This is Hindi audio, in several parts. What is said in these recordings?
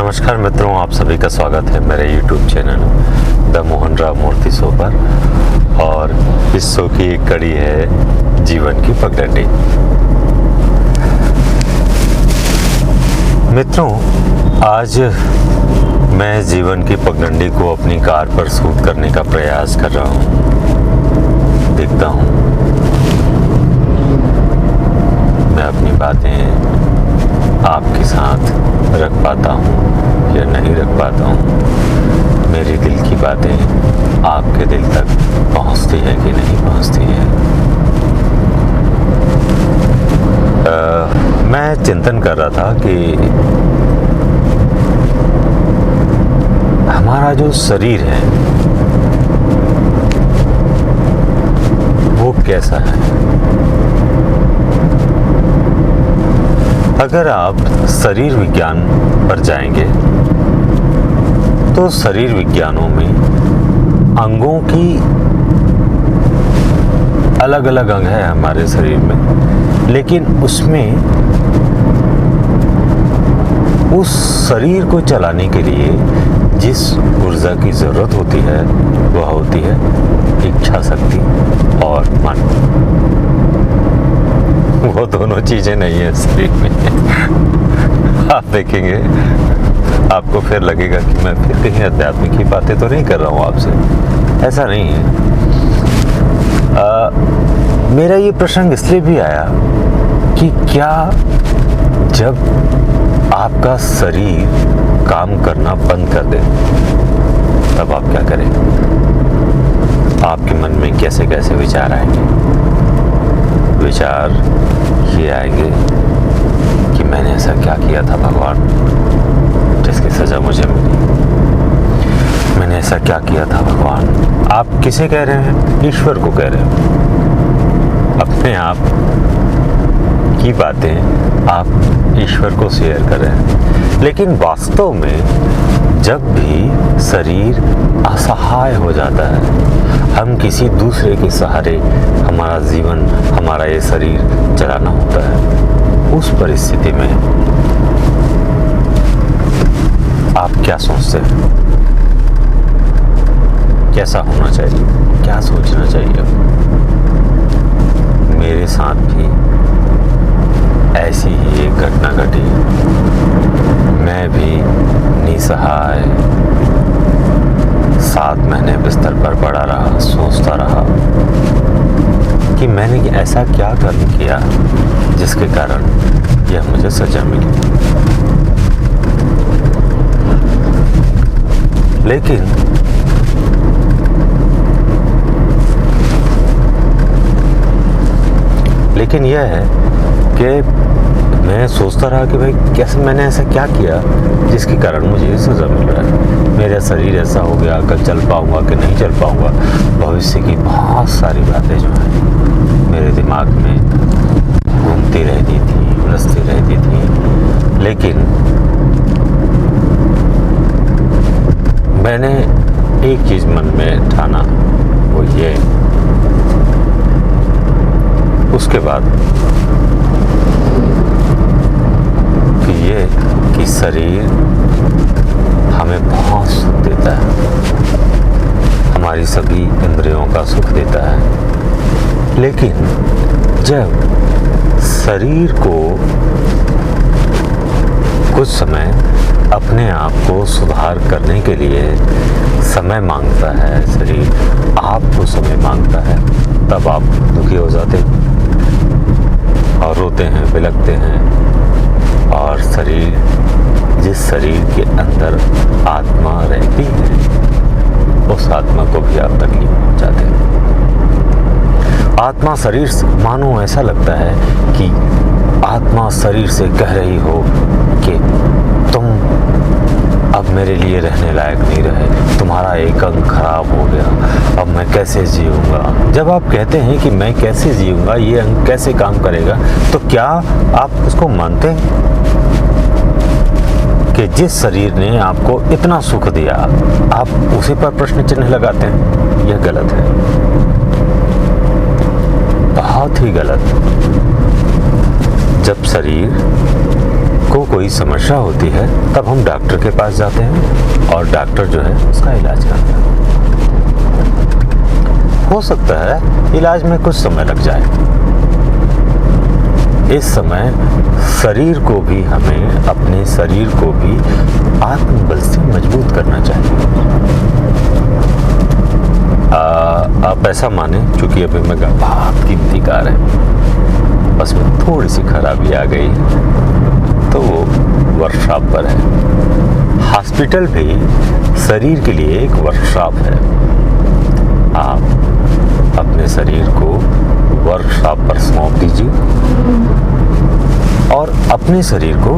नमस्कार मित्रों, आप सभी का स्वागत है मेरे YouTube channel the Mohan Rao Murthy show पर। और इस शो की एक कड़ी है जीवन की पगडंडी। मित्रों, आज मैं जीवन की पगडंडी को अपनी कार पर सूट करने का प्रयास कर रहा हूँ। देखता हूँ मैं अपनी बातें आपके साथ रख पाता हूँ या नहीं रख पाता हूँ। मेरी दिल की बातें आपके दिल तक पहुँचती है कि नहीं पहुँचती है। मैं चिंतन कर रहा था कि हमारा जो शरीर है वो कैसा है। अगर आप शरीर विज्ञान पर जाएंगे तो शरीर विज्ञानों में अंगों की अलग अलग अंग है हमारे शरीर में, लेकिन उसमें उस शरीर को चलाने के लिए जिस ऊर्जा की ज़रूरत होती है वह होती है इच्छा शक्ति और मन। वो दोनों चीज़ें नहीं है शरीर में। आप देखेंगे, आपको फिर लगेगा कि मैं फिर कहीं आध्यात्मिक की बातें तो नहीं कर रहा हूँ आपसे। ऐसा नहीं है। मेरा ये प्रसंग इसलिए भी आया कि क्या जब आपका शरीर काम करना बंद कर दे तब आप क्या करें। आपके मन में कैसे कैसे विचार आएंगे। विचार ये आएंगे कि मैंने ऐसा क्या किया था भगवान जिसकी सज़ा मुझे मिली। मैंने ऐसा क्या किया था भगवान। आप किसे कह रहे हैं? ईश्वर को कह रहे हैं। अपने आप की बातें आप ईश्वर को शेयर कर रहे हैं। लेकिन वास्तव में जब भी शरीर असहाय हो जाता है, हम किसी दूसरे के सहारे हमारा जीवन, हमारा ये शरीर चलाना होता है, उस परिस्थिति में आप क्या सोचते हैं? कैसा होना चाहिए? क्या सोचना चाहिए? मेरे साथ भी ऐसी ही एक घटना घटी। मैं भी निसहाय 7 महीने बिस्तर पर पड़ा रहा, सोचता रहा कि मैंने ऐसा क्या कर्म किया जिसके कारण यह मुझे सजा मिली। लेकिन यह है कि मैं सोचता रहा कि भाई कैसे मैंने ऐसा क्या किया जिसके कारण मुझे ये सज़ा मिल रहा है। मेरा शरीर ऐसा हो गया, कल चल पाऊँगा कि नहीं चल पाऊँगा। भविष्य की बहुत सारी बातें जो हैं मेरे दिमाग में घूमती रहती थी, उलझती रहती थी। लेकिन मैंने एक चीज़ मन में ठाना, वो ये, उसके बाद कि शरीर हमें बहुत सुख देता है, हमारी सभी इंद्रियों का सुख देता है। लेकिन जब शरीर को कुछ समय अपने आप को सुधार करने के लिए समय मांगता है, शरीर आपको समय मांगता है, तब आप दुखी हो जाते हैं और रोते हैं, बिलखते हैं। और जिस शरीर के अंदर आत्मा रहती है उस आत्मा को भी आप तकलीफ पहुंचाते हैं। आत्मा शरीर से, मानो ऐसा लगता है कि आत्मा शरीर से कह रही हो कि तुम अब मेरे लिए रहने लायक नहीं रहे, तुम्हारा एक अंग खराब हो गया, अब मैं कैसे जीऊँगा। जब आप कहते हैं कि मैं कैसे जीऊँगा, ये अंग कैसे काम करेगा, तो क्या आप उसको मानते हैं कि जिस शरीर ने आपको इतना सुख दिया आप उसी पर प्रश्न चिन्ह लगाते हैं? यह गलत है, बहुत ही गलत। जब शरीर को कोई समस्या होती है तब हम डॉक्टर के पास जाते हैं और डॉक्टर जो है उसका इलाज करता है। हो सकता है इलाज में कुछ समय लग जाए। इस समय शरीर को भी हमें अपने शरीर को भी आत्मबल से मजबूत करना चाहिए। आप ऐसा माने, चूंकि अभी मैं बहुत कीमती कार है, बस में थोड़ी सी खराबी आ गई तो वो वर्कशॉप पर है। हॉस्पिटल भी शरीर के लिए एक वर्कशॉप है। आप अपने शरीर को वर्कशॉप पर सौंप दीजिए और अपने शरीर को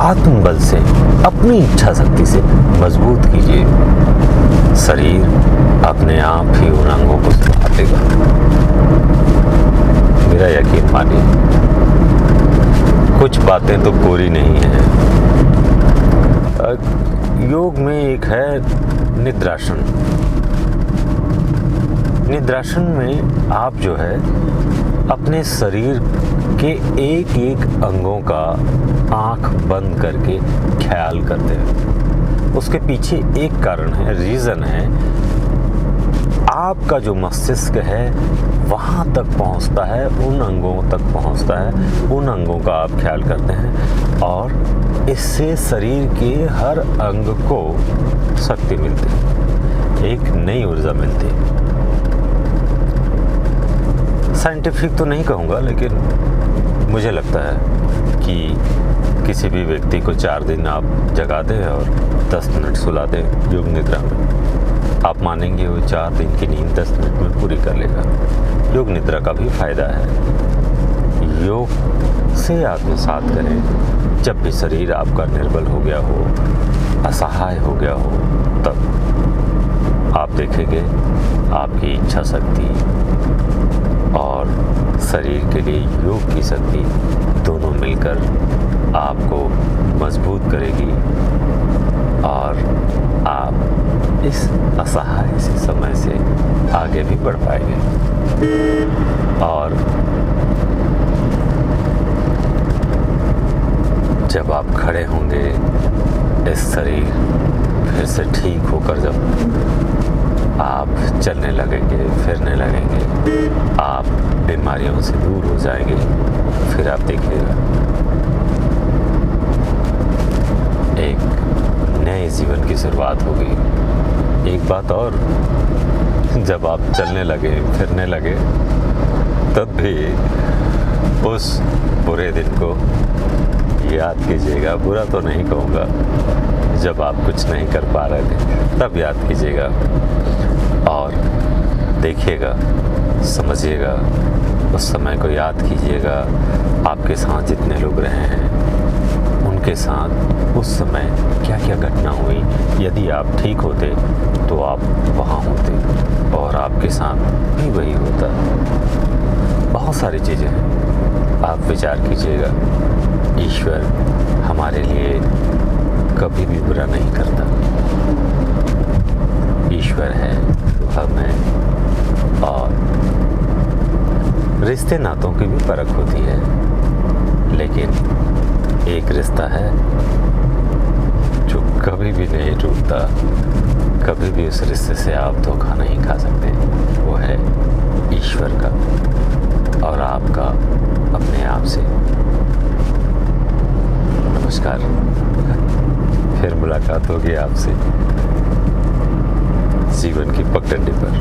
आत्मबल से, अपनी इच्छा शक्ति से मजबूत कीजिए। शरीर अपने आप ही उन अंगों को सुधार देगा। मेरा यकीन मानिए, कुछ बातें तो पूरी नहीं है। योग में एक है निद्रासन। निद्रासन में आप जो है अपने शरीर के एक एक अंगों का आंख बंद करके ख्याल करते हैं। उसके पीछे एक कारण है, रीज़न है। आपका जो मस्तिष्क है वहाँ तक पहुँचता है, उन अंगों तक पहुँचता है, उन अंगों का आप ख्याल करते हैं और इससे शरीर के हर अंग को शक्ति मिलती है, एक नई ऊर्जा मिलती है। साइंटिफिक तो नहीं कहूँगा, लेकिन मुझे लगता है कि किसी भी व्यक्ति को 4 दिन आप जगा दें और 10 मिनट सुला दें योग निद्रा में, आप मानेंगे वो 4 दिन की नींद 10 मिनट में पूरी कर लेगा। योग निद्रा का भी फायदा है। योग से आत्मसात करें। जब भी शरीर आपका निर्बल हो गया हो, असहाय हो गया हो, तब आप देखेंगे आपकी इच्छा शक्ति और शरीर के लिए योग की शक्ति दोनों मिलकर आपको मजबूत करेगी और आप इस असहाय से समय से आगे भी बढ़ पाएंगे। और जब आप खड़े होंगे, इस शरीर फिर से ठीक होकर जब आप चलने लगेंगे, फिरने लगेंगे, आप बीमारियों से दूर हो जाएंगे, फिर आप देखिएगा एक नए जीवन की शुरुआत होगी। एक बात और, जब आप चलने लगे, फिरने लगे, तब भी उस बुरे दिन को याद कीजिएगा। बुरा तो नहीं कहूँगा, जब आप कुछ नहीं कर पा रहे थे तब याद कीजिएगा और देखिएगा, समझिएगा, उस समय को याद कीजिएगा। आपके साथ जितने लोग रहे हैं उनके साथ उस समय क्या क्या घटना हुई। यदि आप ठीक होते तो आप वहाँ होते और आपके साथ भी वही होता। बहुत सारी चीज़ें हैं, आप विचार कीजिएगा। ईश्वर हमारे लिए कभी भी बुरा नहीं करता। ईश्वर है, हम हैं, और रिश्ते नातों की भी परख होती है, लेकिन एक रिश्ता है जो कभी भी नहीं टूटता। कभी भी उस रिश्ते से आप धोखा नहीं खा सकते। वो है ईश्वर का और आपका अपने आप से। नमस्कार, फिर मुलाकात होगी आपसे जीवन की पगडंडी पर।